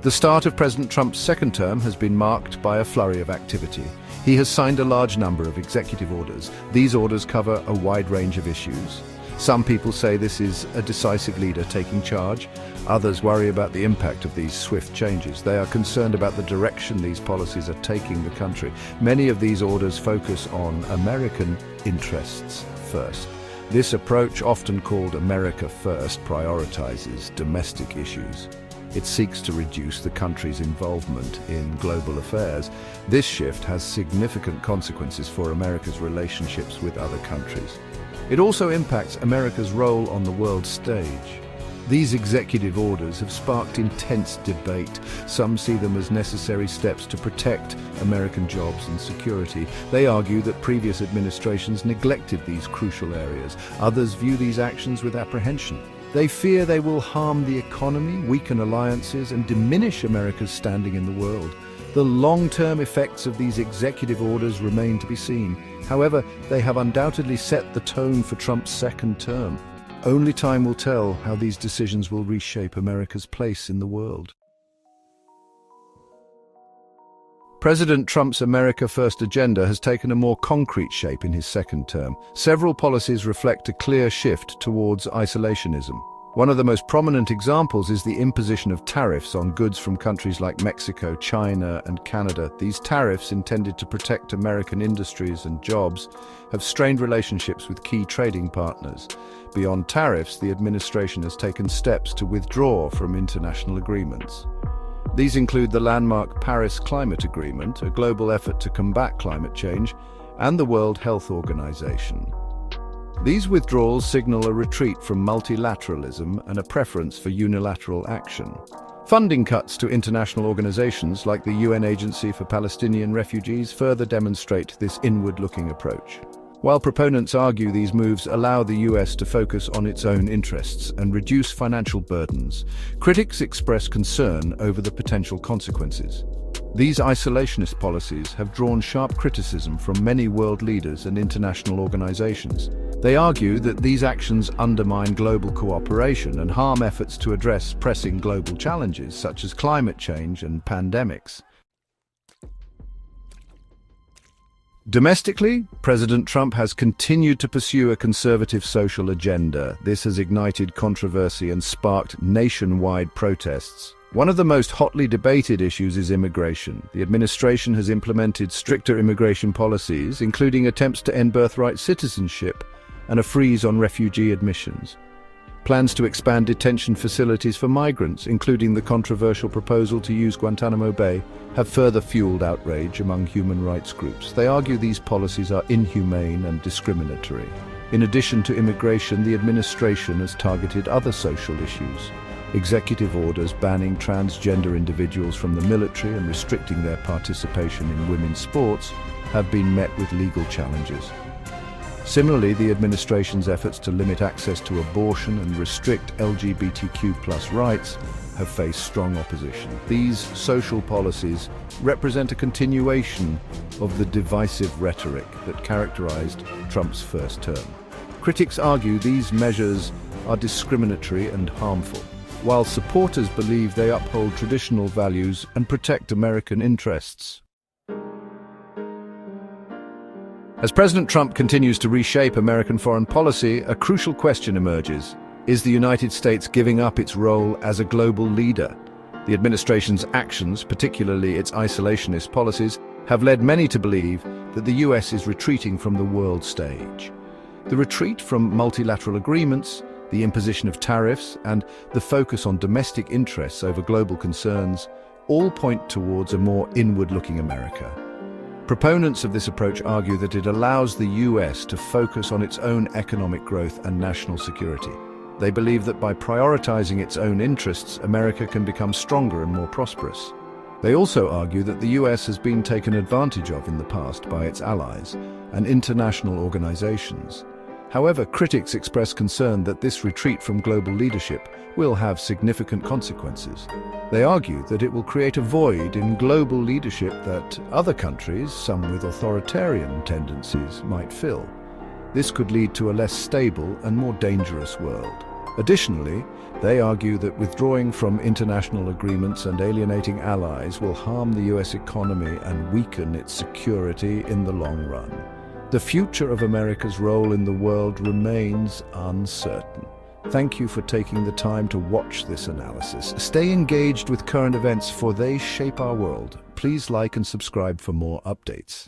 The start of President Trump's second term has been marked by a flurry of activity. He has signed a large number of executive orders. These orders cover a wide range of issues. Some people say this is a decisive leader taking charge. Others worry about the impact of these swift changes. They are concerned about the direction these policies are taking the country. Many of these orders focus on American interests first. This approach, often called America First, prioritizes domestic issues. It seeks to reduce the country's involvement in global affairs. This shift has significant consequences for America's relationships with other countries. It also impacts America's role on the world stage. These executive orders have sparked intense debate. Some see them as necessary steps to protect American jobs and security. They argue that previous administrations neglected these crucial areas. Others view these actions with apprehension. They fear they will harm the economy, weaken alliances, and diminish America's standing in the world. The long-term effects of these executive orders remain to be seen. However, they have undoubtedly set the tone for Trump's second term. Only time will tell how these decisions will reshape America's place in the world. President Trump's America First agenda has taken a more concrete shape in his second term. Several policies reflect a clear shift towards isolationism. One of the most prominent examples is the imposition of tariffs on goods from countries like Mexico, China, and Canada. These tariffs, intended to protect American industries and jobs, have strained relationships with key trading partners. Beyond tariffs, the administration has taken steps to withdraw from international agreements. These include the landmark Paris Climate Agreement, a global effort to combat climate change, and the World Health Organization. These withdrawals signal a retreat from multilateralism and a preference for unilateral action. Funding cuts to international organizations like the UN Agency for Palestinian Refugees further demonstrate this inward-looking approach. While proponents argue these moves allow the US to focus on its own interests and reduce financial burdens, critics express concern over the potential consequences. These isolationist policies have drawn sharp criticism from many world leaders and international organizations. They argue that these actions undermine global cooperation and harm efforts to address pressing global challenges such as climate change and pandemics. Domestically, President Trump has continued to pursue a conservative social agenda. This has ignited controversy and sparked nationwide protests. One of the most hotly debated issues is immigration. The administration has implemented stricter immigration policies, including attempts to end birthright citizenship and a freeze on refugee admissions. Plans to expand detention facilities for migrants, including the controversial proposal to use Guantanamo Bay, have further fueled outrage among human rights groups. They argue these policies are inhumane and discriminatory. In addition to immigration, the administration has targeted other social issues. Executive orders banning transgender individuals from the military and restricting their participation in women's sports have been met with legal challenges. Similarly, the administration's efforts to limit access to abortion and restrict LGBTQ+ rights have faced strong opposition. These social policies represent a continuation of the divisive rhetoric that characterized Trump's first term. Critics argue these measures are discriminatory and harmful, while supporters believe they uphold traditional values and protect American interests. As President Trump continues to reshape American foreign policy, a crucial question emerges. Is the United States giving up its role as a global leader? The administration's actions, particularly its isolationist policies, have led many to believe that the US is retreating from the world stage. The retreat from multilateral agreements, the imposition of tariffs, and the focus on domestic interests over global concerns all point towards a more inward-looking America. Proponents of this approach argue that it allows the US to focus on its own economic growth and national security. They believe that by prioritizing its own interests, America can become stronger and more prosperous. They also argue that the US has been taken advantage of in the past by its allies and international organizations. However, critics express concern that this retreat from global leadership will have significant consequences. They argue that it will create a void in global leadership that other countries, some with authoritarian tendencies, might fill. This could lead to a less stable and more dangerous world. Additionally, they argue that withdrawing from international agreements and alienating allies will harm the US economy and weaken its security in the long run. The future of America's role in the world remains uncertain. Thank you for taking the time to watch this analysis. Stay engaged with current events, for they shape our world. Please like and subscribe for more updates.